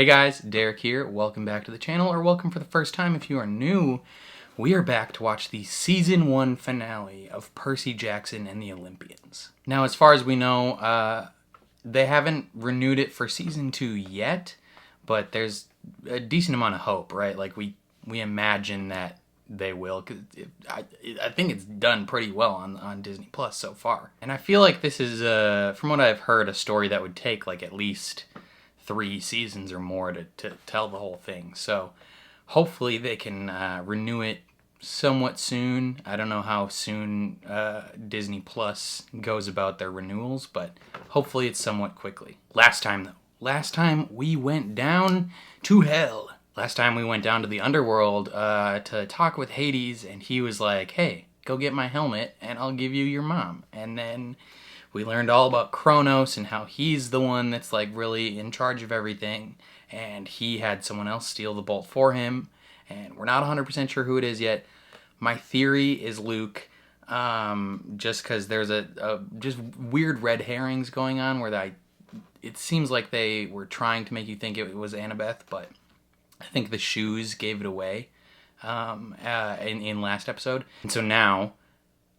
Hey guys, Derek here. Welcome back to the channel, or welcome for the first time if you are new. We are back to watch the Season 1 finale of Percy Jackson and the Olympians. Now, as far as we know, they haven't renewed it for Season 2 yet, but there's a decent amount of hope, right? Like, we imagine that they will, because I think it's done pretty well on Disney Plus so far. And I feel like this is, from what I've heard, a story that would take, like, at least 3 seasons or more to tell the whole thing. So hopefully they can renew it somewhat soon. I don't know how soon Disney Plus goes about their renewals, but hopefully it's somewhat quickly. Last time we went down to hell. Last time we went down to the underworld to talk with Hades, and he was like, hey, go get my helmet and I'll give you your mom. And then we learned all about Kronos and how he's the one that's like really in charge of everything, and he had someone else steal the bolt for him, and we're not 100% sure who it is yet. My theory is Luke, just because there's a just weird red herrings going on where it seems like they were trying to make you think it was Annabeth, but I think the shoes gave it away in last episode. And so now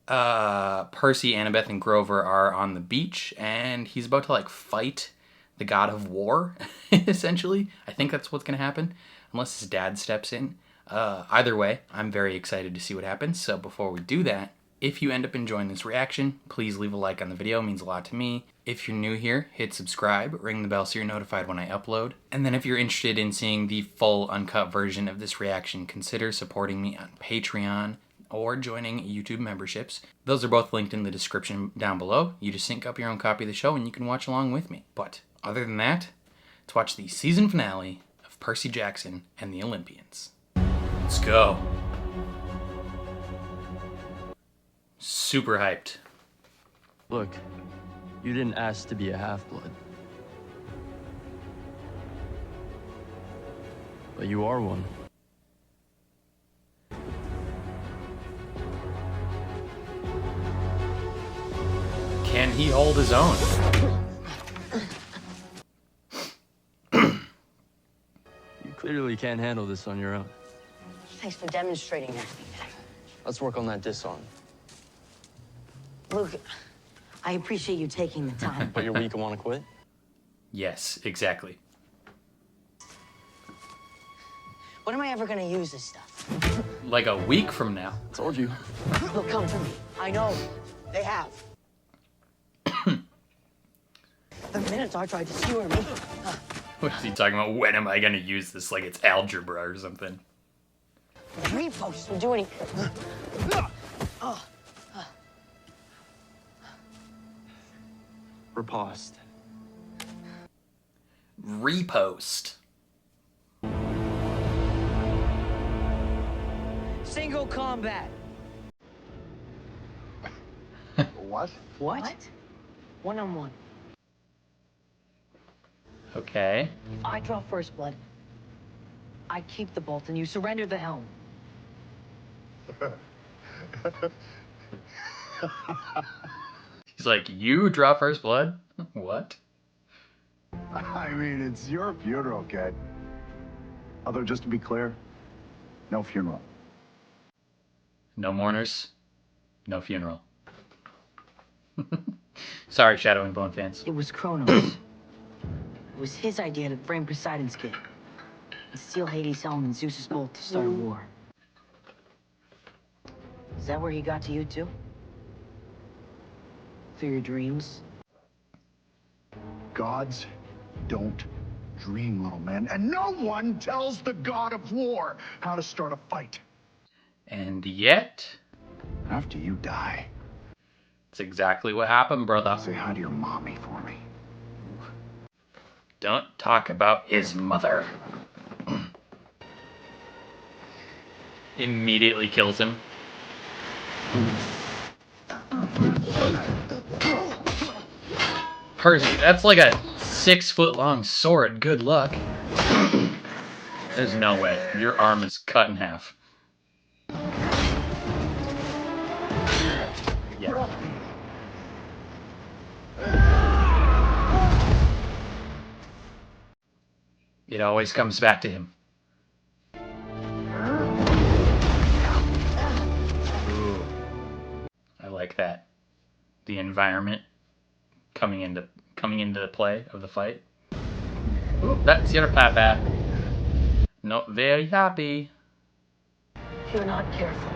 Percy, Annabeth, and Grover are on the beach, and he's about to like fight the god of war, essentially. I think that's what's going to happen, unless his dad steps in. Either way, I'm very excited to see what happens. So before we do that, if you end up enjoying this reaction, please leave a like on the video. It means a lot to me. If you're new here, hit subscribe, ring the bell so you're notified when I upload. And then if you're interested in seeing the full uncut version of this reaction, consider supporting me on Patreon or joining YouTube memberships. Those are both linked in the description down below. You just sync up your own copy of the show and you can watch along with me. But other than that, let's watch the season finale of Percy Jackson and the Olympians. Let's go. Super hyped. Look, you didn't ask to be a half-blood. But you are one. Can he hold his own? You clearly can't handle this on your own. Thanks for demonstrating that. Let's work on that disarm. Luke, I appreciate you taking the time. But you're weak and want to quit? Yes, exactly. When am I ever gonna use this stuff? Like a week from now. Told you. They'll come for me. I know. They have. The Minotaur tried to skewer me. What is he talking about? When am I gonna use this? Like it's algebra or something. Refocus will do any. Riposte. Repost. Single combat. What? What? One-on-one. Okay. If I draw first blood, I keep the bolt and you surrender the helm. He's like, you draw first blood? What? I mean, it's your funeral, kid. Although, just to be clear, no funeral. No mourners, no funeral. Sorry, Shadow and Bone fans. It was Kronos. It was his idea to frame Poseidon's kid and steal Hades' helm and Zeus's bolt to start a war. Is that where he got to you too? Through your dreams? Gods don't dream, little man. And no one tells the god of war how to start a fight. And yet, After you die, it's exactly what happened, brother. say hi to your mommy for me. Don't talk about his mother. Immediately kills him. Percy, that's like a 6-foot-long sword. Good luck. There's no way. Your arm is cut in half. Yeah. It always comes back to him. Ooh. I like that. The environment coming into the play of the fight. Ooh, that's your papa. Not very happy. If you're not careful.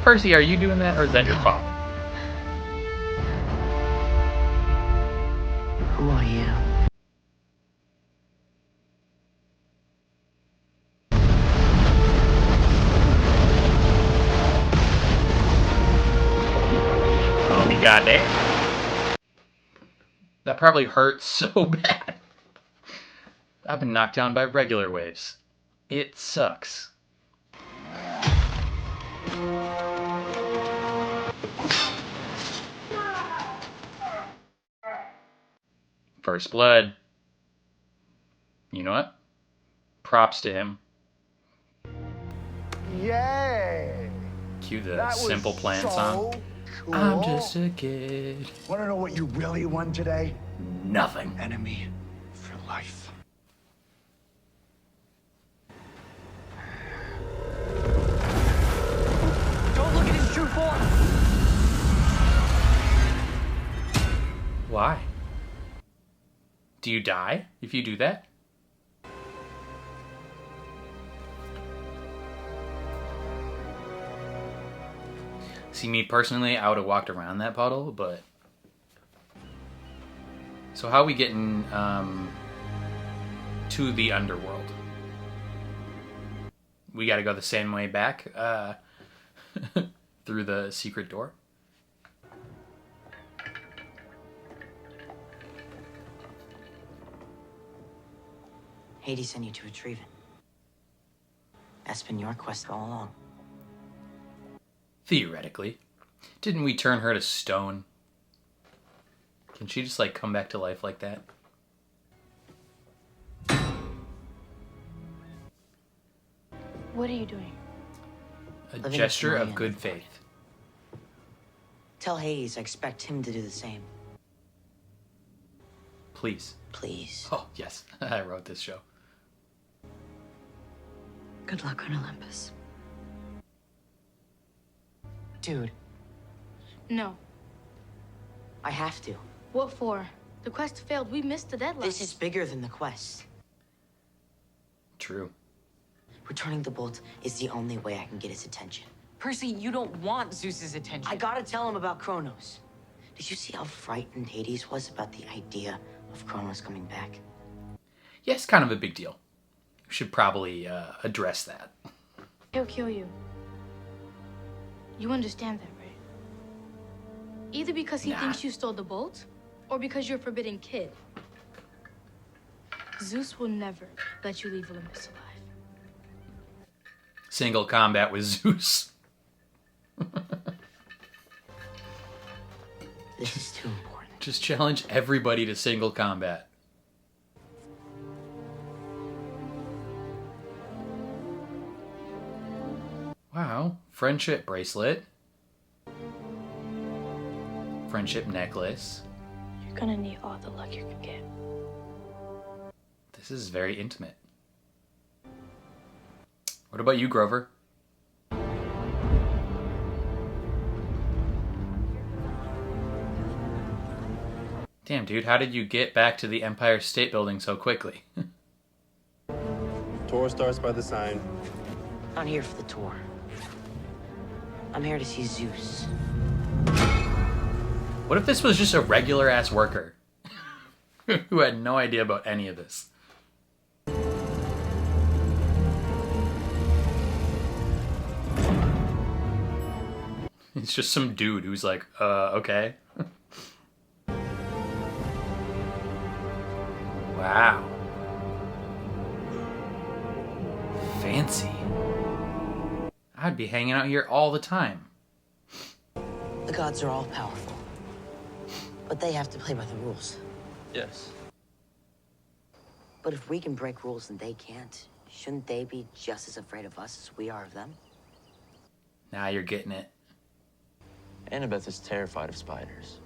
Percy, are you doing that, or is that your fault? Who are you? Oh, he got that. That probably hurts so bad. I've been knocked down by regular waves. It sucks. First blood. You know what? Props to him. Yay! Cue the That was Simple Plan so song. cool. I'm just a kid. Want to know what you really won today? Nothing. Enemy for life. Don't look at his true form! Why? Do you die if you do that? See, me personally, I would have walked around that puddle, but... So how are we getting to the underworld? We gotta go the same way back through the secret door? Hades sent you to retrieve it. That's been your quest all along. Theoretically. Didn't we turn her to stone? Can she just, like, come back to life like that? What are you doing? A Living gesture up to of my good end. faith. Tell Hades I expect him to do the same. Please. Please. Oh, yes. I wrote this show. Good luck on Olympus. Dude, No. I have to. What for? The quest failed. We missed the deadline. This is bigger than the quest. True. Returning the bolt is the only way I can get his attention. Percy, you don't want Zeus's attention. I gotta tell him about Kronos. Did you see how frightened Hades was about the idea of Kronos coming back? Yeah, it's kind of a big deal. We should probably address that. He'll kill you. You understand that, right? Either because he Nah. thinks you stole the bolt, or because you're a forbidden kid. Zeus will never let you leave Olympus alive. Single combat with Zeus. This is too important. Just challenge everybody to single combat. Wow. Friendship bracelet. Friendship necklace. You're gonna need all the luck you can get. This is very intimate. What about you, Grover? Damn, dude, how did you get back to the Empire State Building so quickly? Tour starts by the sign. I'm here for the tour. I'm here to see Zeus. What if this was just a regular-ass worker who had no idea about any of this? It's just some dude who's like, okay. Wow. Fancy. I'd be hanging out here all the time. The gods are all powerful. But they have to play by the rules. Yes. But if we can break rules and they can't, shouldn't they be just as afraid of us as we are of them? Now you're getting it. Annabeth is terrified of spiders.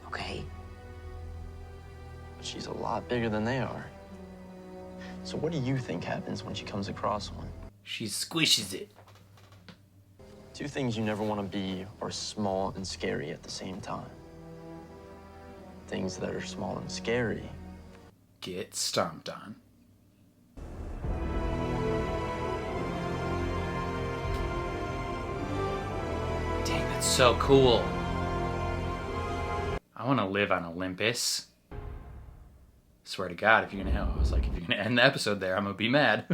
Okay. she's a lot bigger than they are. So what do you think happens when she comes across one? She squishes it. Two things you never want to be are small and scary at the same time. Things that are small and scary Get stomped on. Dang, that's so cool. I want to live on Olympus. Swear to God, if you're gonna, I was like, if you're gonna end the episode there, I'm gonna be mad.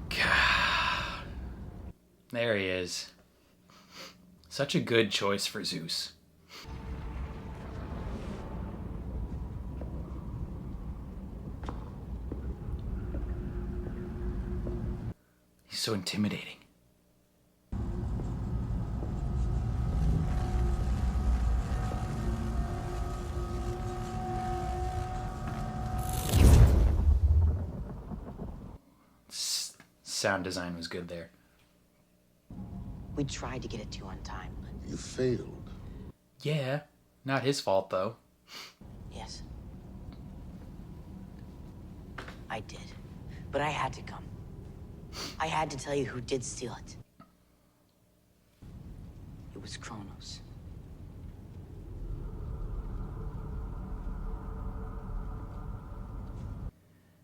God. There he is. Such a good choice for Zeus. He's so intimidating. Sound design was good there. We tried to get it to you on time, but You failed. Yeah, not his fault though. yes. I did. But I had to come. I had to tell you who did steal it. It was Kronos.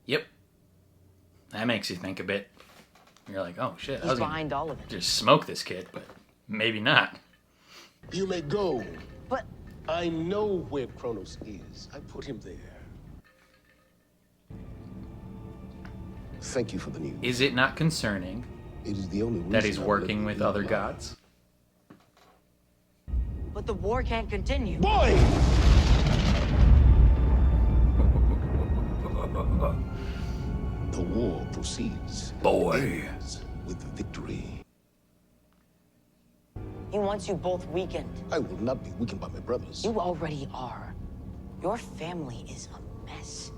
Yep. That makes you think a bit. You're like, oh shit, I He's was gonna behind all of it. just smoke this kid, but maybe not. You may go. But I know where Kronos is. I put him there. Thank you for the news. Is it not concerning It is the only reason that he's I'm working letting with you other alive. gods? but the war can't continue. Boy! The war proceeds. Boy. Ends with victory. He wants you both weakened. I will not be weakened by my brothers. You already are. Your family is a mess.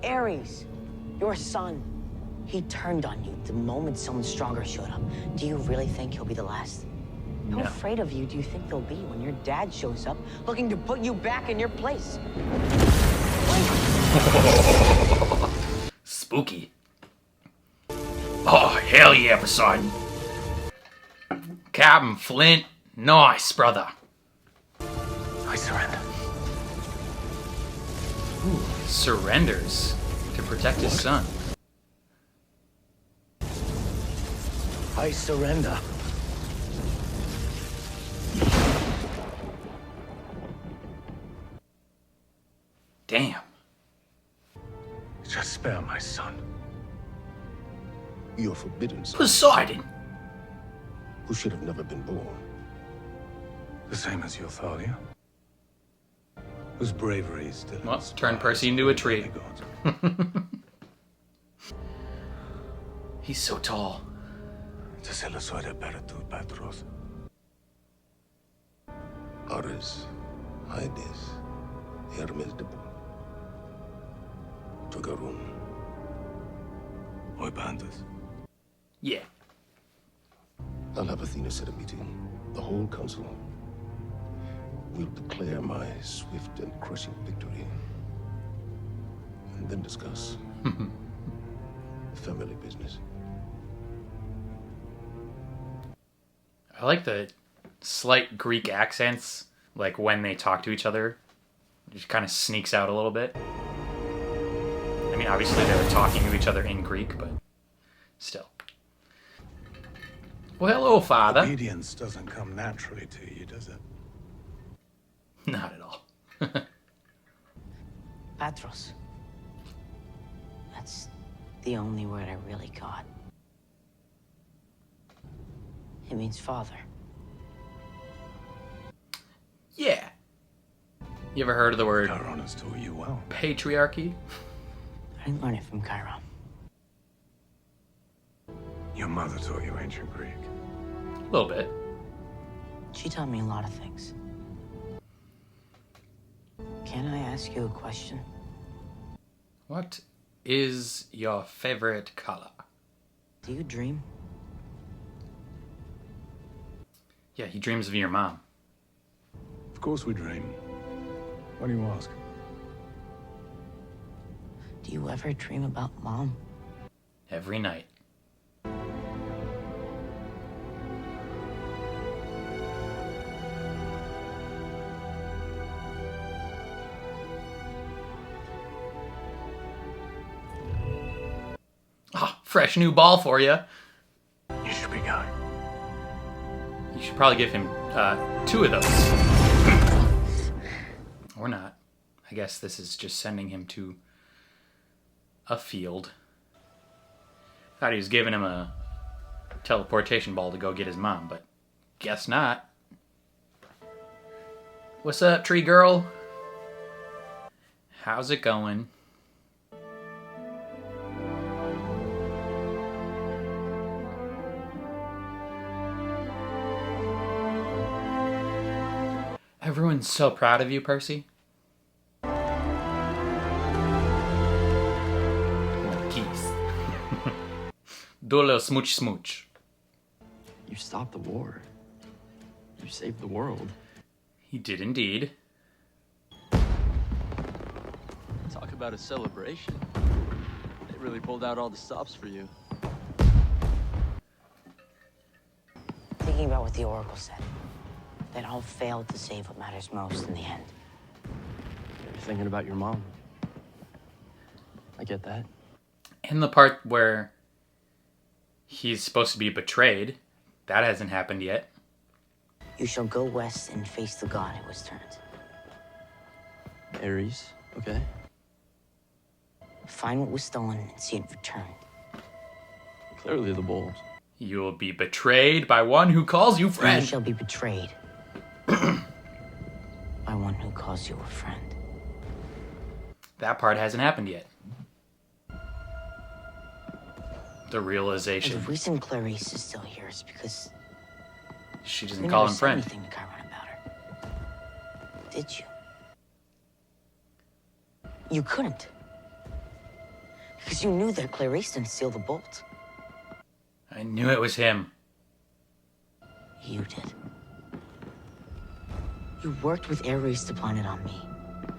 Ares, your son, he turned on you the moment someone stronger showed up. Do you really think he'll be the last? How No. afraid of you do you think they'll be when your dad shows up looking to put you back in your place? Spooky. Oh, hell yeah, Poseidon. Captain Flint, nice, brother. I surrender. Surrenders to protect his son. I surrender. Damn. Just spare my son. Your forbidden son, Poseidon. who should have never been born. The same as your father. Whose bravery is still Well, turn Percy into a tree. He's so tall. Ares, Hades, Hermes de Bo, Togarun. Yeah. I'll have Athena set a meeting. The whole council will declare my swift and crushing victory. And then discuss family business. I like the slight Greek accents, like when they talk to each other. It just kind of sneaks out a little bit. I mean, obviously they were talking to each other in Greek, but still. Well, hello, father. Obedience doesn't come naturally to you, does it? Not at all. Patros. That's the only word I really got. It means father. Yeah. You ever heard of the word Chiron has taught you well. patriarchy? I didn't learn it from Chiron. Your mother taught you ancient Greek. A little bit. She taught me a lot of things. Can I ask you a question? What is your favorite color? Do you dream? Yeah, he dreams of your mom. Of course we dream. Why do you ask? Do you ever dream about Mom? Every night. Ah, fresh new ball for you. You should be going. You should probably give him 2 of those. Or not. I guess this is just sending him to a field. Thought he was giving him a teleportation ball to go get his mom, but guess not. What's up, tree girl? How's it going? Everyone's so proud of you, Percy. Geese. Do a little smooch smooch. You stopped the war. You saved the world. He did indeed. Talk about a celebration. They really pulled out all the stops for you. Thinking about what the Oracle said. That all failed to save what matters most in the end. You're thinking about your mom. I get that. And the part where he's supposed to be betrayed, that hasn't happened yet. You shall go west and face the god it was turned. Ares, okay? Find what was stolen and see it returned. Clearly the bulls. You will be betrayed by one who calls you And friend. you shall be betrayed by one who calls you a friend. That part hasn't happened yet. The And realization the reason Clarice is still here is because she you doesn't call never him said friend. anything to Chiron about her. Did you? You couldn't. Because you knew that Clarice didn't steal the bolt. I knew it was him. You did. You worked with Ares to plan it on me.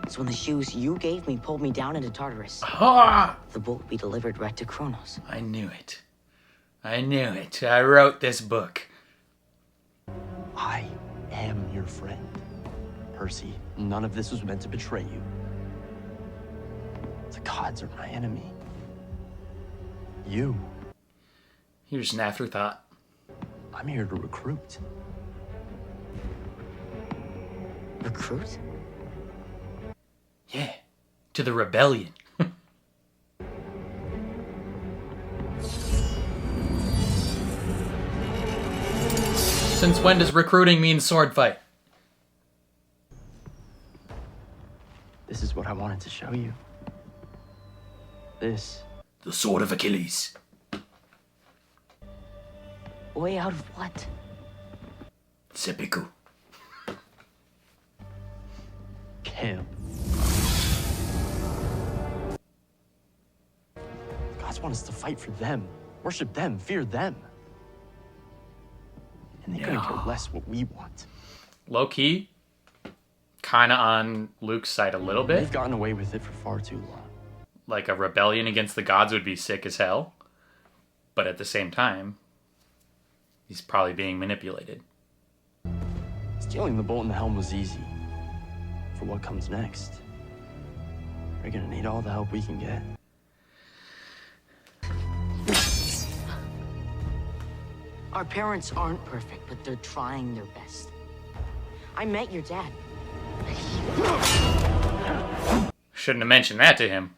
So when the shoes you gave me pulled me down into Tartarus, Ah! the bolt would be delivered right to Kronos. I knew it. I knew it. I wrote this book. I am your friend. Percy, none of this was meant to betray you. The gods are my enemy. You. You're just an afterthought. I'm here to recruit. Recruit? Yeah. To the rebellion. Since when does recruiting mean sword fight? This is what I wanted to show you. This. The sword of Achilles. Way out of what? Seppuku. Camp. The gods want us to fight for them, worship them, fear them. And they couldn't care less what we want. Low key, kind of on Luke's side a little bit. They've gotten away with it for far too long. Like a rebellion against the gods would be sick as hell. But at the same time, he's probably being manipulated. Stealing the bolt and the helm was easy. For what comes next, we're gonna need all the help we can get. Our parents aren't perfect, but they're trying their best. I met your dad. Shouldn't have mentioned that to him.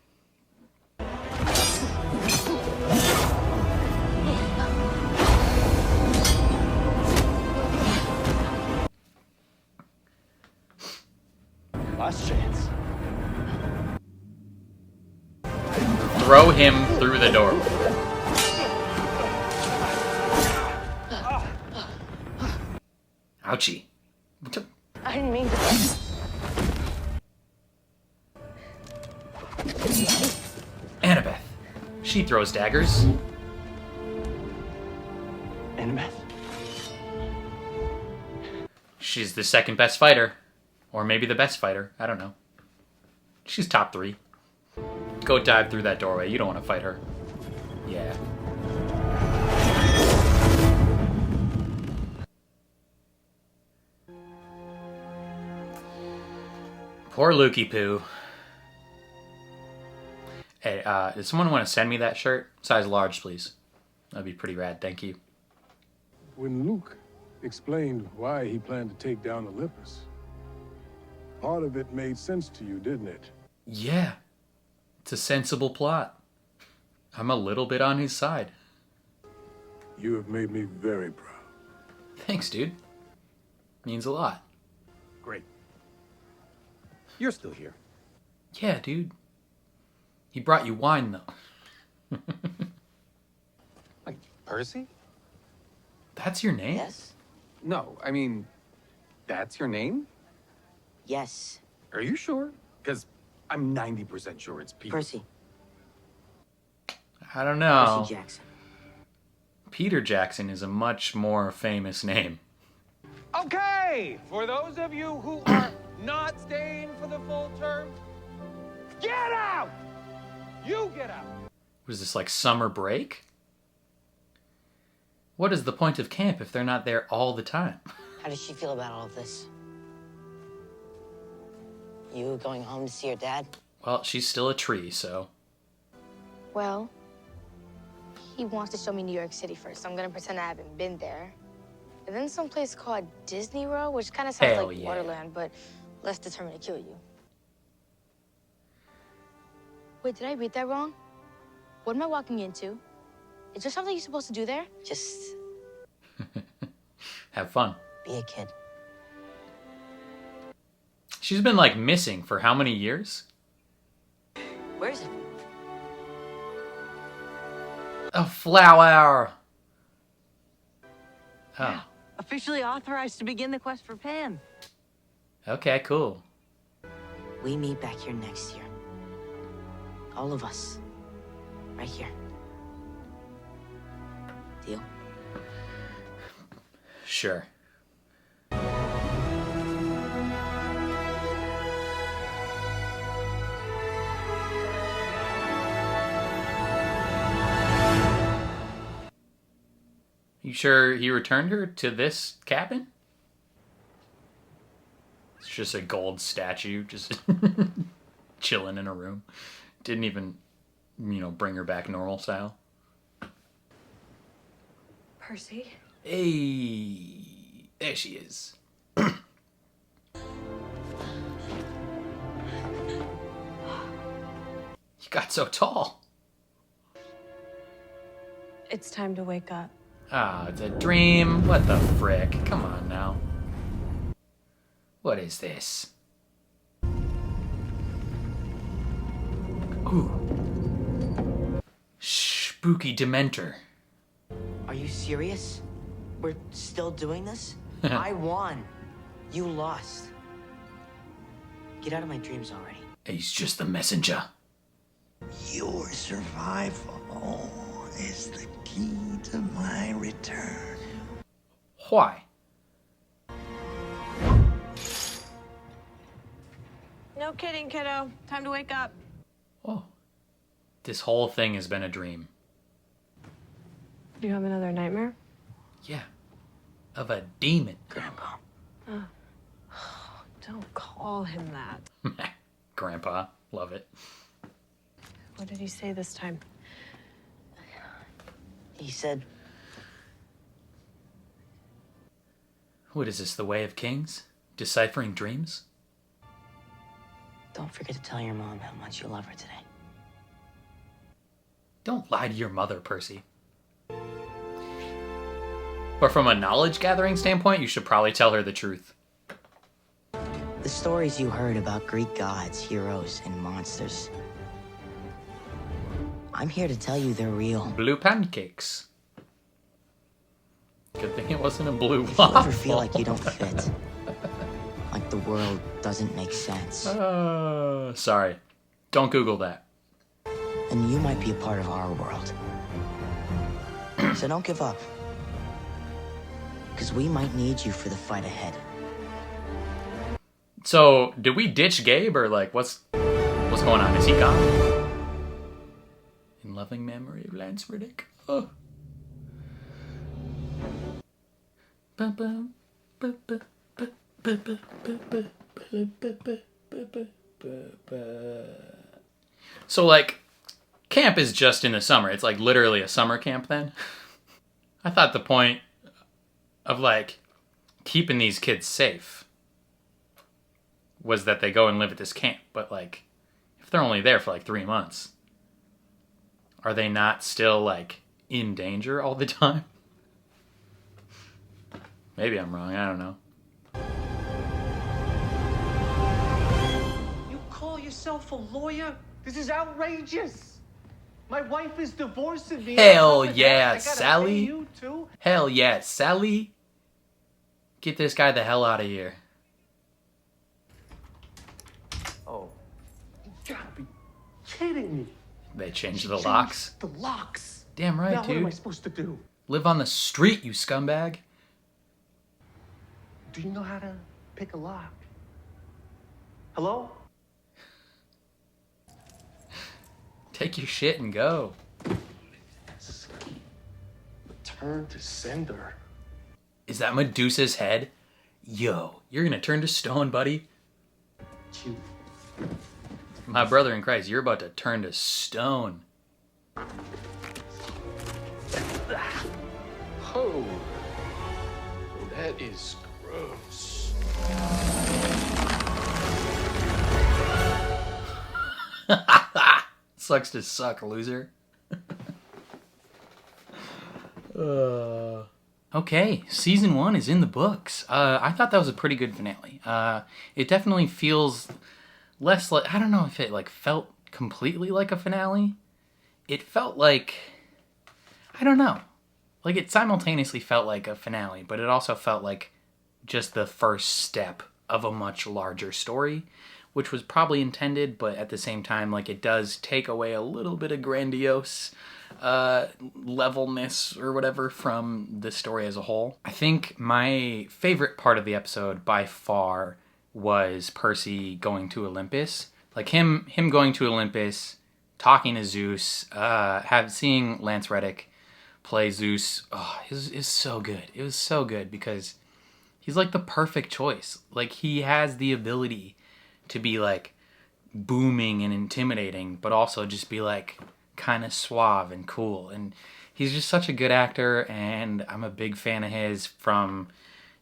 Last chance. Throw him through the door. Ouchie. I didn't mean to. Annabeth. She throws daggers. Annabeth? She's the second best fighter. Or maybe the best fighter. I don't know. She's top 3. Go dive through that doorway. You don't want to fight her. Yeah. Poor Lukey Poo. Hey, does someone want to send me that shirt? Size large, please. That'd be pretty rad, thank you. When Luke explained why he planned to take down Olympus, part of it made sense to you, didn't it? Yeah. It's a sensible plot. I'm a little bit on his side. You have made me very proud. Thanks, dude. Means a lot. Great. You're still here. Yeah, dude. He brought you wine, though. Like, Percy? That's your name? Yes? No, I mean, that's your name? Yes. Are you sure? Because I'm 90% sure it's Peter. Percy. I don't know. Percy Jackson. Peter Jackson is a much more famous name. Okay, for those of you who are not staying for the full term, get out! You get out! Was this like summer break? What is the point of camp if they're not there all the time? How does she feel about all of this? You going home to see your dad? Well, she's still a tree, so... Well, he wants to show me New York City first, so I'm gonna pretend I haven't been there. And then someplace called Disney World, which kind of sounds Hell like yeah. Waterland, but less determined to kill you. Wait, did I read that wrong? What am I walking into? Is there something you're supposed to do there? Just Have fun. be a kid. She's been, like, missing for how many years? Where is it? A flower! Oh. Officially authorized to begin the quest for Pan. Okay, cool. We meet back here next year. All of us. Right here. Deal? Sure. You sure he returned her to this cabin? It's just a gold statue, just chilling in a room. Didn't even, bring her back normal style. Percy? Hey, there she is. You got so tall. It's time to wake up. Ah, it's a dream. What the frick? Come on now. What is this? Ooh. Spooky Dementor. Are you serious? We're still doing this? I won. You lost. Get out of my dreams already. He's just the messenger. Your survival is the key to my return. Why? No kidding, kiddo. Time to wake up. Oh. This whole thing has been a dream. Do you have another nightmare? Yeah. Of a demon. Grandpa. Don't call him that. Grandpa. Love it. What did he say this time? He said, What is this, the way of kings? Deciphering dreams? don't forget to tell your mom how much you love her today. Don't lie to your mother, Percy. But from a knowledge gathering standpoint, you should probably tell her the truth. The stories you heard about Greek gods, heroes, and monsters. I'm here to tell you they're real. Blue pancakes. Good thing it wasn't a blue If you waffle. ever feel like you don't fit, like the world doesn't make sense, Sorry. Don't Google that. then you might be a part of our world. So don't give up. Because we might need you for the fight ahead. So, did we ditch Gabe, or like, what's going on? Is he gone? In loving memory of Lance Reddick. Oh. So, like, camp is just in the summer. It's like literally a summer camp then. I thought the point of like keeping these kids safe was that they go and live at this camp. But like, if they're only there for like 3 months, are they not still like in danger all the time? Maybe I'm wrong. I don't know. You call yourself a lawyer? This is outrageous. My wife is divorcing me. Hell On top of yeah, that, I gotta Sally. pay you too? Hell yeah, Sally. Get this guy the hell out of here. Oh, you gotta be kidding me. They changed She the changed locks. The locks. Damn right, Now dude. what am I supposed to do? Live on the street, you scumbag. Do you know how to pick a lock? Hello? Take your shit and go. Turn to sender. Is that Medusa's head? Yo, you're gonna turn to stone, buddy. You. My brother in Christ, you're about to turn to stone. Oh, that is gross. Sucks to suck, loser. Okay, season 1 is in the books. I thought that was a pretty good finale. It definitely feels less like, I don't know if it like felt completely like a finale. It felt like, I don't know. Like it simultaneously felt like a finale, but it also felt like just the first step of a much larger story, which was probably intended, but at the same time, like it does take away a little bit of grandiose levelness or whatever from the story as a whole. I think my favorite part of the episode by far was Percy going to Olympus. Like him going to Olympus, talking to Zeus, seeing Lance Reddick play Zeus. Oh, it was so good. It was so good because he's like the perfect choice. Like he has the ability to be like booming and intimidating, but also just be like kind of suave and cool. And he's just such a good actor, and I'm a big fan of his from,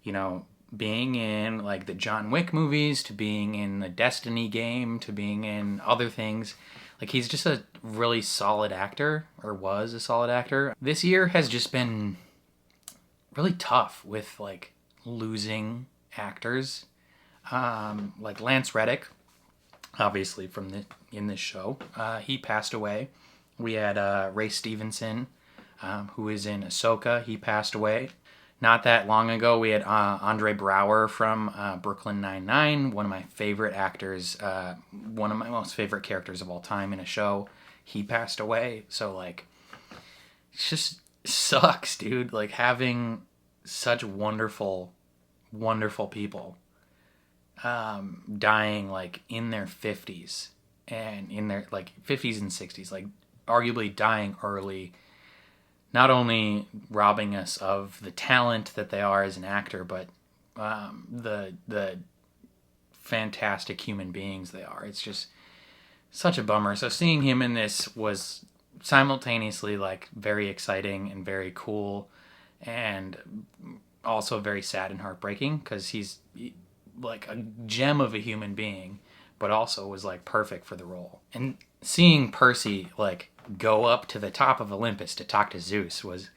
you know, being in like the John Wick movies to being in the Destiny game to being in other things. Like he's just a really solid actor, or was a solid actor. This year has just been really tough with like losing actors. Like Lance Reddick, obviously in this show, he passed away. We had Ray Stevenson, who is in Ahsoka. He passed away. Not that long ago, we had Andre Braugher from Brooklyn Nine-Nine, one of my favorite actors, one of my most favorite characters of all time in a show. He passed away. So, like, it just sucks, dude. Like, having such wonderful, wonderful people dying, like, in their 50s and in their, like, 50s and 60s, like, arguably dying early, not only robbing us of the talent that they are as an actor, but the fantastic human beings they are. It's just such a bummer. So seeing him in this was simultaneously like very exciting and very cool, and also very sad and heartbreaking because he's like a gem of a human being, but also was like perfect for the role. And seeing Percy like go up to the top of Olympus to talk to Zeus was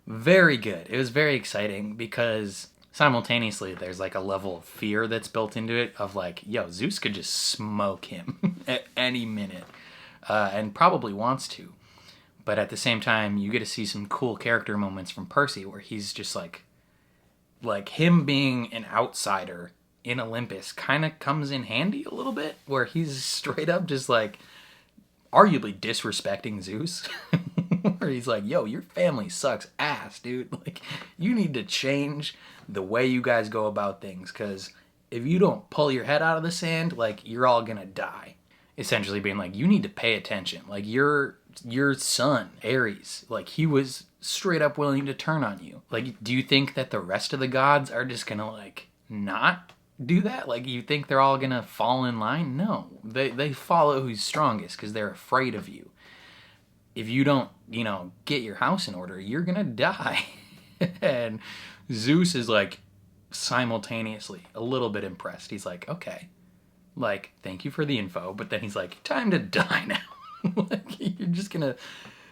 very good. It was very exciting because simultaneously there's like a level of fear that's built into it of like, yo, Zeus could just smoke him at any minute, and probably wants to. But at the same time, you get to see some cool character moments from Percy where he's just like him being an outsider in Olympus kind of comes in handy a little bit, where he's straight up just like arguably disrespecting Zeus. Where he's like, yo, your family sucks ass, dude. Like, you need to change the way you guys go about things, because if you don't pull your head out of the sand, like, you're all gonna die. Essentially being like, you need to pay attention. Like, your son, Ares, like, he was straight up willing to turn on you. Like, do you think that the rest of the gods are just gonna, like, not do that? Like, you think they're all gonna fall in line? No. They follow who's strongest because they're afraid of you. If you don't, get your house in order, you're gonna die. And Zeus is, like, simultaneously a little bit impressed. He's like, okay, like, thank you for the info, but then he's like, time to die now. Like, you're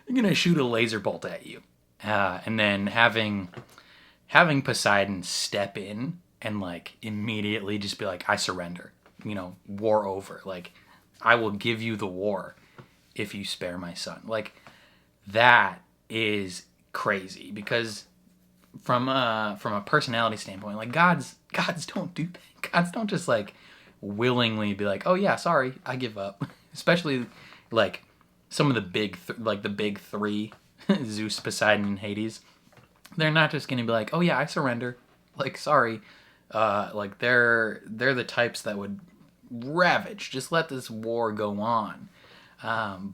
gonna shoot a laser bolt at you. And then having Poseidon step in and, like, immediately just be like, I surrender, war over. Like, I will give you the war if you spare my son. Like, that is crazy, because from a personality standpoint, like, gods don't do that. Gods don't just, like, willingly be like, oh yeah, sorry, I give up. Especially, like, some of the big three, Zeus, Poseidon, and Hades. They're not just gonna be like, oh yeah, I surrender. Like, sorry. Like, they're the types that would ravage. Just let this war go on.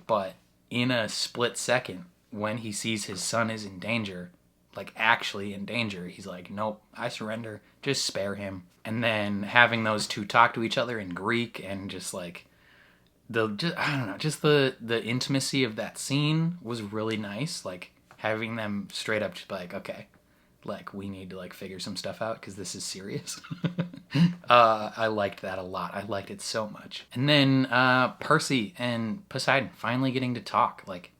But in a split second, when he sees his son is in danger, like, actually in danger, he's like, nope, I surrender. Just spare him. And then having those two talk to each other in Greek, and just, like, the intimacy of that scene was really nice. Like, having them straight up just be like, okay, like, we need to, like, figure some stuff out because this is serious. I liked that a lot. I liked it so much. And then Percy and Poseidon finally getting to talk, like,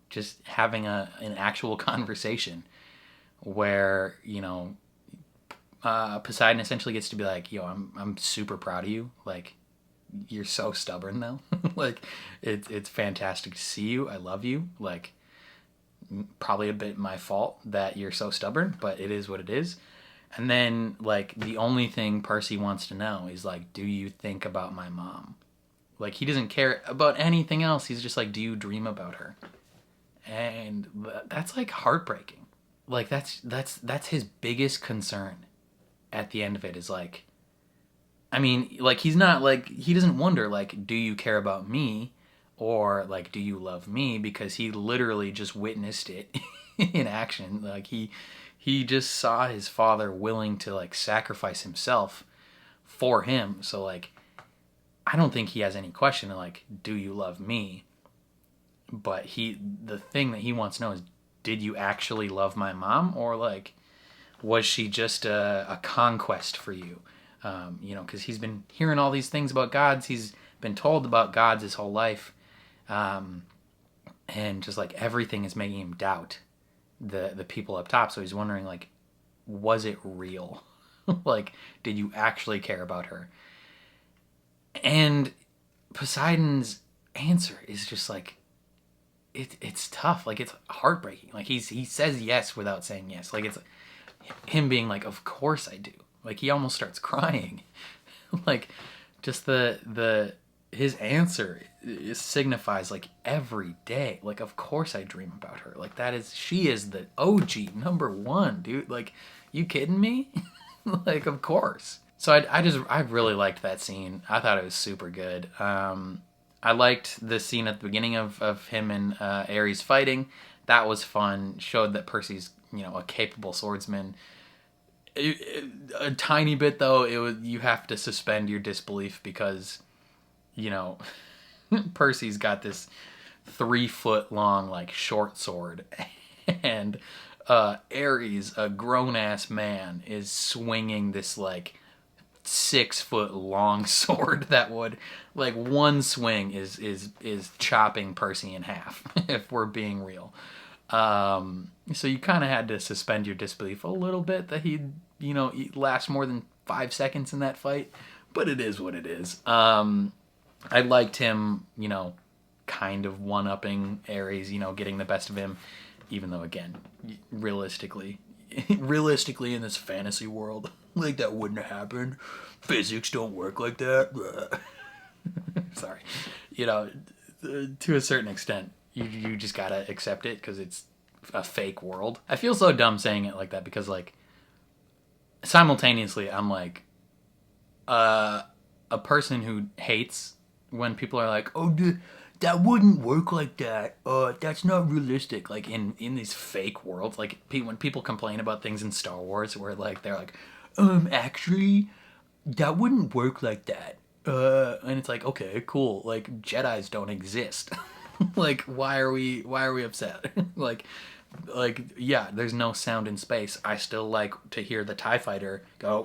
just having an actual conversation where, Poseidon essentially gets to be like, yo, I'm super proud of you. Like, you're so stubborn though. Like, it's fantastic to see you. I love you. Like, probably a bit my fault that you're so stubborn, but it is what it is. And then, like, the only thing Percy wants to know is, like, do you think about my mom? Like, he doesn't care about anything else. He's just like, do you dream about her? And that's, like, heartbreaking. Like, that's his biggest concern at the end of it, is, like, I mean, like, he's not, like, he doesn't wonder, like, do you care about me? Or, like, do you love me? Because he literally just witnessed it in action. Like, he just saw his father willing to, like, sacrifice himself for him. So, like, I don't think he has any question of, like, do you love me? But the thing that he wants to know is, did you actually love my mom? Or, like, was she just a conquest for you? Because he's been hearing all these things about gods. He's been told about gods his whole life. And just, like, everything is making him doubt the people up top. So he's wondering, like, was it real? Like, did you actually care about her? And Poseidon's answer is just, like, it's tough. Like, it's heartbreaking. Like, he says yes without saying yes. Like, it's him being like, of course I do. Like, he almost starts crying. Like, just his answer signifies, like, every day. Like, of course I dream about her. Like, she is the OG number one, dude. Like, you kidding me? Like, of course. So I really liked that scene. I thought it was super good. I liked the scene at the beginning of him and Ares fighting. That was fun. Showed that Percy's, a capable swordsman. A tiny bit though, you have to suspend your disbelief because, Percy's got this 3-foot long, like, short sword, and Ares, a grown ass man, is swinging this, like, 6-foot long sword that would, like, one swing is chopping Percy in half. If we're being real. So you kind of had to suspend your disbelief a little bit that he'd last more than 5 seconds in that fight, but it is what it is. I liked him, kind of one-upping Ares, getting the best of him, even though, again, realistically in this fantasy world, like, that wouldn't happen. Physics don't work like that. Sorry. To a certain extent, you just gotta accept it because it's a fake world. I feel so dumb saying it like that because, like, simultaneously I'm like, a person who hates when people are like, oh, that wouldn't work like that. That's not realistic. Like in these fake worlds, like when people complain about things in Star Wars where like they're like, actually, that wouldn't work like that. And it's like, okay, cool. Like Jedis don't exist. Like why are we upset? like yeah, there's no sound in space. I still like to hear the TIE fighter go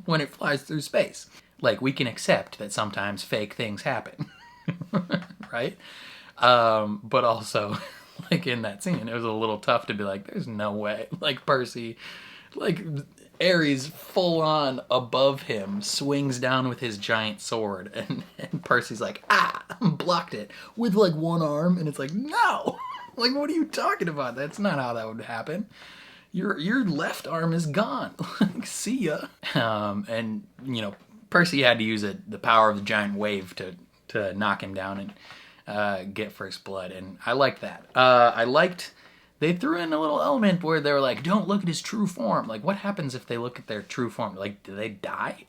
when it flies through space. Like we can accept that sometimes fake things happen. Right? But also like in that scene it was a little tough to be like, there's no way. Like Percy, like Ares full on above him swings down with his giant sword and Percy's like, blocked it with like one arm, and it's like, no. Like, what are you talking about? That's not how that would happen. Your left arm is gone. Like, see ya. And you know, Percy had to use the power of the giant wave to knock him down and get first blood, and I liked that. I liked they threw in a little element where they were like, don't look at his true form. Like, what happens if they look at their true form? Like, do they die?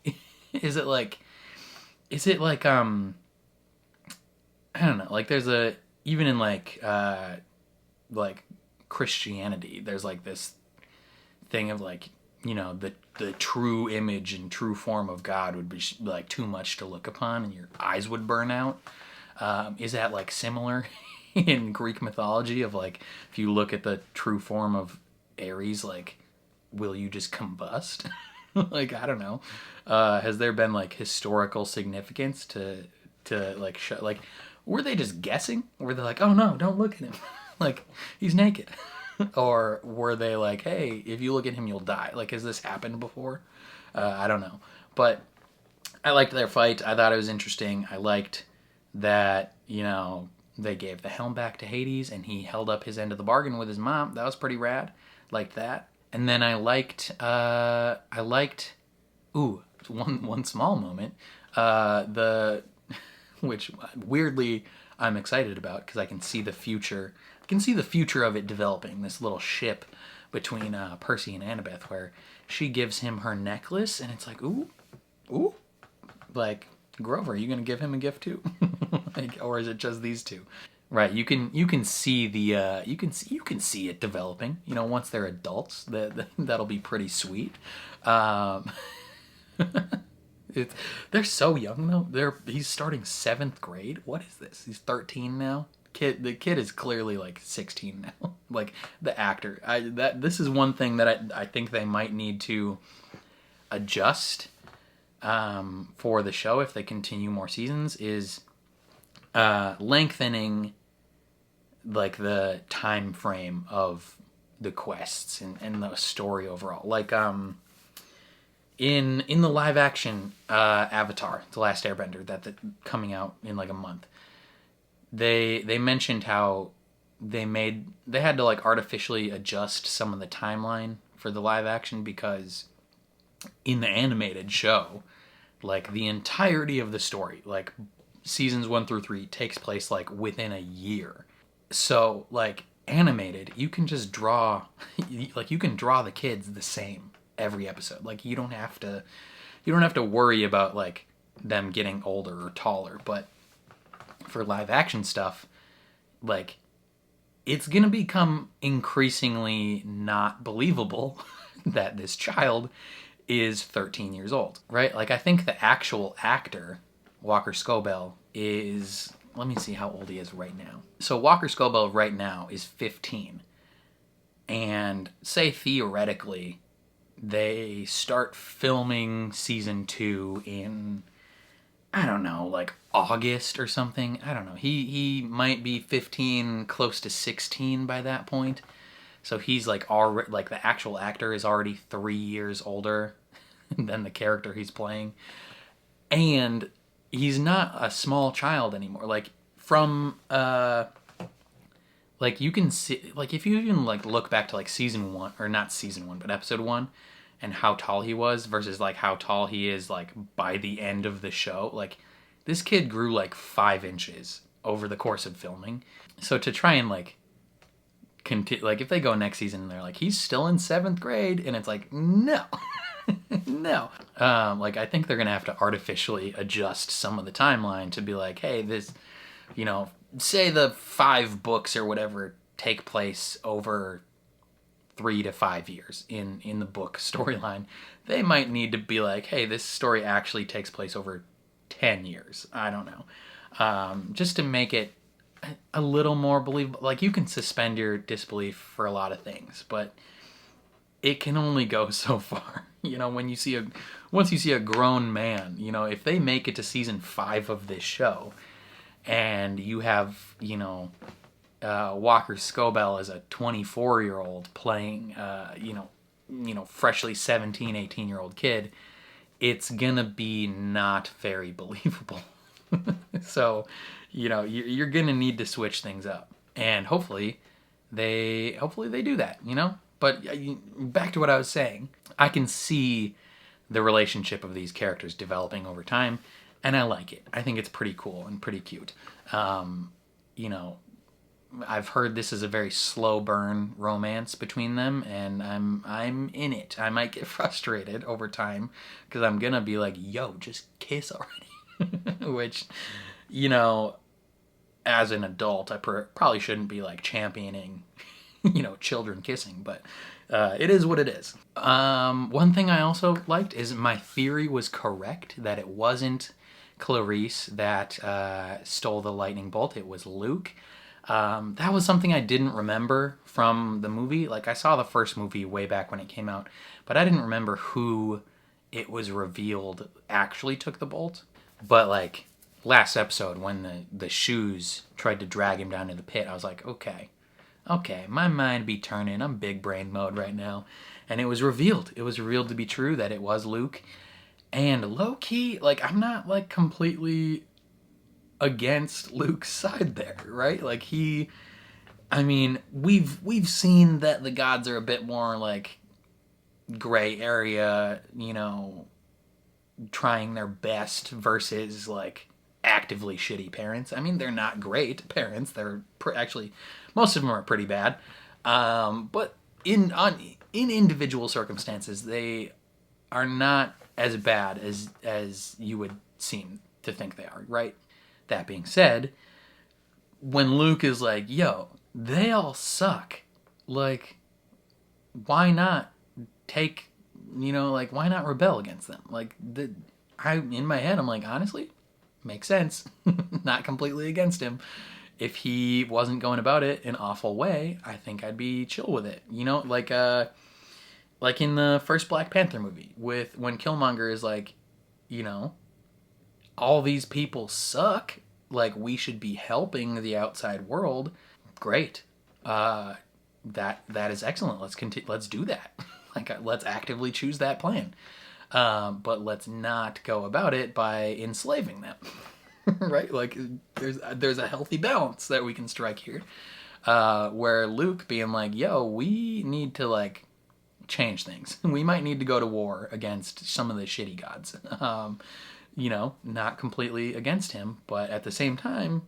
Is it like I don't know, like there's even in like Christianity, there's like this thing of like, you know, the true image and true form of God would be like too much to look upon and your eyes would burn out. Is that like similar in Greek mythology of like, if you look at the true form of Ares, like, will you just combust? Like, I don't know. Has there been like historical significance to like show, like, were they just guessing? Were they like, oh no, don't look at him. Like, he's naked. Or were they like, hey, if you look at him, you'll die? Like, has this happened before? I don't know. But I liked their fight. I thought it was interesting. I liked that, you know, they gave the helm back to Hades and he held up his end of the bargain with his mom. That was pretty rad. Liked that. And then I liked one small moment, which weirdly I'm excited about because I can see the future. I can see the future of it developing, this little ship between Percy and Annabeth where she gives him her necklace and it's like, ooh, like, Grover, are you going to give him a gift too? Like, or is it just these two? Right, you can see the you can see it developing. You know, once they're adults, that'll be pretty sweet. They're so young though. He's starting 7th grade. What is this? He's 13 now. The kid is clearly like 16 now. Like the actor. This is one thing that I think they might need to adjust for the show if they continue more seasons, is lengthening like the time frame of the quests and the story overall. Like in the live action Avatar, The Last Airbender, that coming out in like a month, they mentioned how they had to like artificially adjust some of the timeline for the live action because in the animated show, like the entirety of the story, like seasons 1 through 3, takes place like within a year. So like animated, you can just draw, like you can draw the kids the same every episode. Like you don't have to worry about like them getting older or taller. But for live action stuff, like it's gonna become increasingly not believable that this child is 13 years old, right? Like I think the actual actor, Walker Scobell, is, let me see how old he is right now. So Walker Scobell right now is 15. And say theoretically they start filming season 2 in, I don't know, like August or something. I don't know. He might be 15, close to 16 by that point. So he's like already, like the actual actor is already 3 years older than the character he's playing. And he's not a small child anymore. Like from like you can see, like if you even like look back to like season 1, or not season 1, but episode 1, and how tall he was versus like how tall he is like by the end of the show, like this kid grew like 5 inches over the course of filming. So to try and like like if they go next season and they're like, he's still in 7th grade, and it's like, no. No. Like, I think they're going to have to artificially adjust some of the timeline to be like, hey, this, you know, say the 5 books or whatever take place over 3 to 5 years in the book storyline. They might need to be like, hey, this story actually takes place over 10 years. I don't know. Just to make it a little more believable. Like, you can suspend your disbelief for a lot of things, but it can only go so far. You know, once you see a grown man, you know, if they make it to season 5 of this show, and you have, you know, Walker Scobell as a 24-year-old playing, you know, freshly 17, 18-year-old kid, it's gonna be not very believable. So, you know, you're gonna need to switch things up, and hopefully they do that, you know. But back to what I was saying, I can see the relationship of these characters developing over time, and I like it. I think it's pretty cool and pretty cute. You know, I've heard this is a very slow burn romance between them, and I'm in it. I might get frustrated over time because I'm gonna be like, yo, just kiss already. Which, you know, as an adult, I probably shouldn't be like championing, you know, children kissing, but it is what it is. One thing I also liked is my theory was correct, that it wasn't Clarice that stole the lightning bolt. It was Luke. That was something I didn't remember from the movie. Like, I saw the first movie way back when it came out, but I didn't remember who it was revealed actually took the bolt. But, like, last episode when the shoes tried to drag him down to the pit, I was like, okay, my mind be turning. I'm big brain mode right now. And it was revealed. It was revealed to be true that it was Luke. And low-key, like, I'm not, like, completely against Luke's side there, right? Like, I mean, we've seen that the gods are a bit more, like, gray area, you know, trying their best versus, like, actively shitty parents. I mean, they're not great parents. They're actually, most of them are pretty bad. But in individual circumstances, they are not as bad as you would seem to think they are, right? That being said, when Luke is like, yo, they all suck, like, why not take, you know, like, why not rebel against them? Like, in my head, I'm like, honestly, makes sense. Not completely against him. If he wasn't going about it an awful way, I think I'd be chill with it. You know, like in the first Black Panther movie, when Killmonger is like, you know, all these people suck, like, we should be helping the outside world. Great. That is excellent. Let's do that. Like, let's actively choose that plan. But let's not go about it by enslaving them. Right? Like, there's a healthy balance that we can strike here. Where Luke being like, yo, we need to, like, change things. We might need to go to war against some of the shitty gods. You know, not completely against him, but at the same time,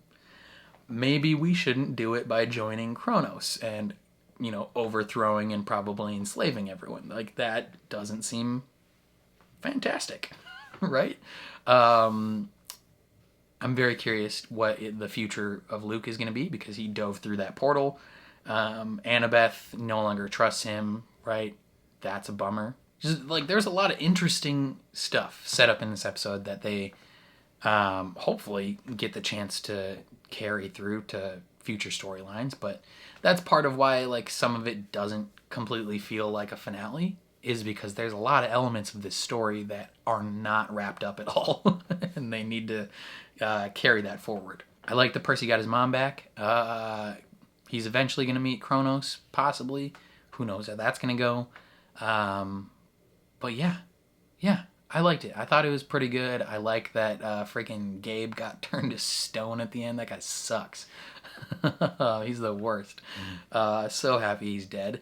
maybe we shouldn't do it by joining Kronos and, you know, overthrowing and probably enslaving everyone. Like, that doesn't seem fantastic, right? I'm very curious what the future of Luke is going to be, because he dove through that portal. Annabeth no longer trusts him, right? That's a bummer. Just, like, there's a lot of interesting stuff set up in this episode that they hopefully get the chance to carry through to future storylines. But that's part of why, like, some of it doesn't completely feel like a finale, is because there's a lot of elements of this story that are not wrapped up at all. And they need to carry that forward. I like that Percy got his mom back. He's eventually going to meet Kronos, possibly. Who knows how that's going to go. But yeah, I liked it. I thought it was pretty good. I like that freaking Gabe got turned to stone at the end. That guy sucks. He's the worst. So happy he's dead.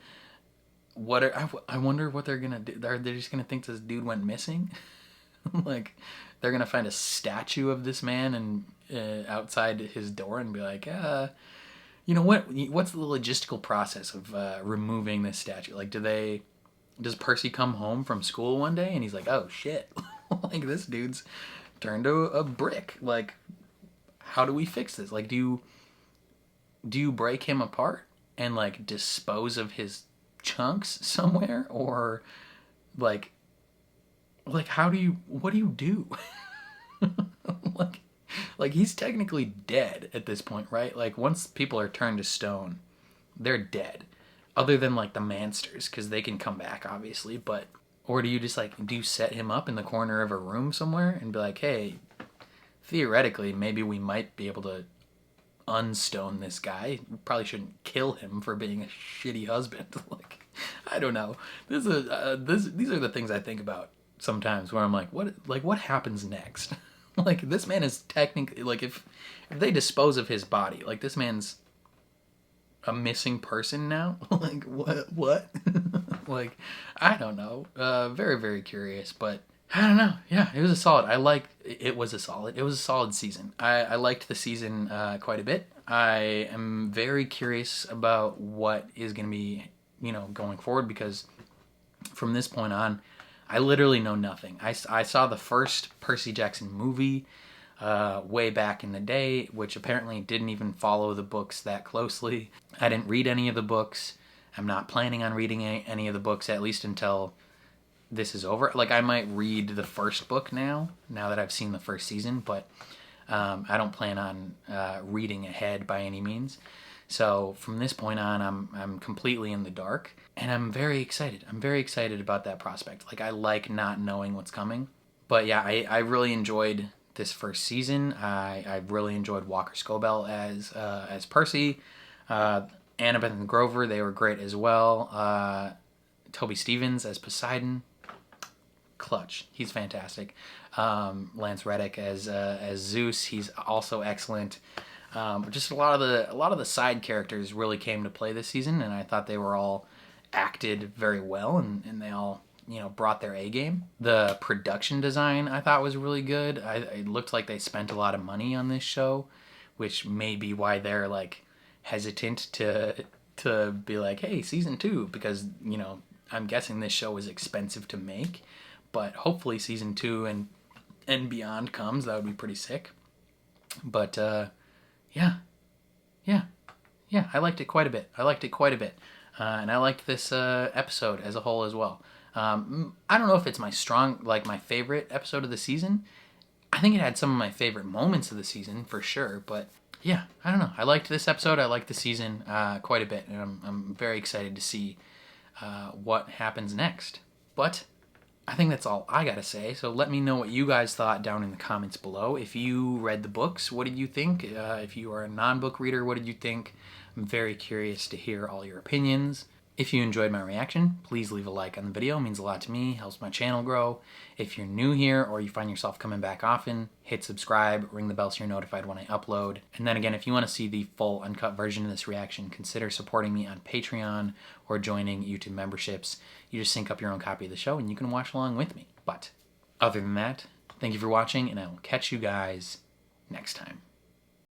I wonder what they're gonna do. Are they just gonna think this dude went missing? Like, they're gonna find a statue of this man and outside his door and be like, you know what? What's the logistical process of removing this statue? Like, do they does Percy come home from school one day and he's like, oh shit, like this dude's turned to a brick. Like, how do we fix this? Like, do you break him apart and like dispose of his chunks somewhere, or like what do you do? like he's technically dead at this point, right? Like once people are turned to stone, they're dead, other than like the Mansters, because they can come back obviously. But or do you just like, do you set him up in the corner of a room somewhere and be like, hey, theoretically maybe we might be able to unstone this guy. We probably shouldn't kill him for being a shitty husband. Like, I don't know. These are the things I think about sometimes, where I'm like, what happens next? Like, this man is technically, like, if they dispose of his body, like, this man's a missing person now. Like, what? Like, I don't know. Very, very curious, but I don't know. Yeah, it was a solid. It was a solid season. I liked the season quite a bit. I am very curious about what is going to be, going forward, because from this point on, I literally know nothing. I saw the first Percy Jackson movie way back in the day, which apparently didn't even follow the books that closely. I didn't read any of the books. I'm not planning on reading any of the books, at least until this is over. Like, I might read the first book now that I've seen the first season, but I don't plan on reading ahead by any means. So from this point on, I'm completely in the dark, and I'm very excited. I'm very excited about that prospect. Like, I like not knowing what's coming. But yeah, I really enjoyed this first season. I really enjoyed Walker Scobell as Percy. Annabeth and Grover, they were great as well. Toby Stevens as Poseidon, clutch. He's fantastic. Lance Reddick as Zeus, he's also excellent. Just a lot of the side characters really came to play this season, and I thought they were all acted very well, and they all brought their A game. The production design I thought was really good. It looked like they spent a lot of money on this show, which may be why they're like hesitant to be like, hey, season 2, because I'm guessing this show is expensive to make. But hopefully season 2 and beyond comes. That would be pretty sick. But yeah, I liked it quite a bit. And I liked this episode as a whole as well. I don't know if it's my favorite episode of the season. I think it had some of my favorite moments of the season for sure. But yeah, I don't know. I liked this episode. I liked the season quite a bit, and I'm very excited to see what happens next. But I think that's all I gotta say. So let me know what you guys thought down in the comments below. If you read the books, what did you think? If you are a non-book reader, what did you think? I'm very curious to hear all your opinions. If you enjoyed my reaction, please leave a like on the video. It means a lot to me, helps my channel grow. If you're new here or you find yourself coming back often, hit subscribe, ring the bell so you're notified when I upload. And then again, if you want to see the full uncut version of this reaction, consider supporting me on Patreon or joining YouTube memberships. You just sync up your own copy of the show and you can watch along with me. But other than that, thank you for watching, and I will catch you guys next time.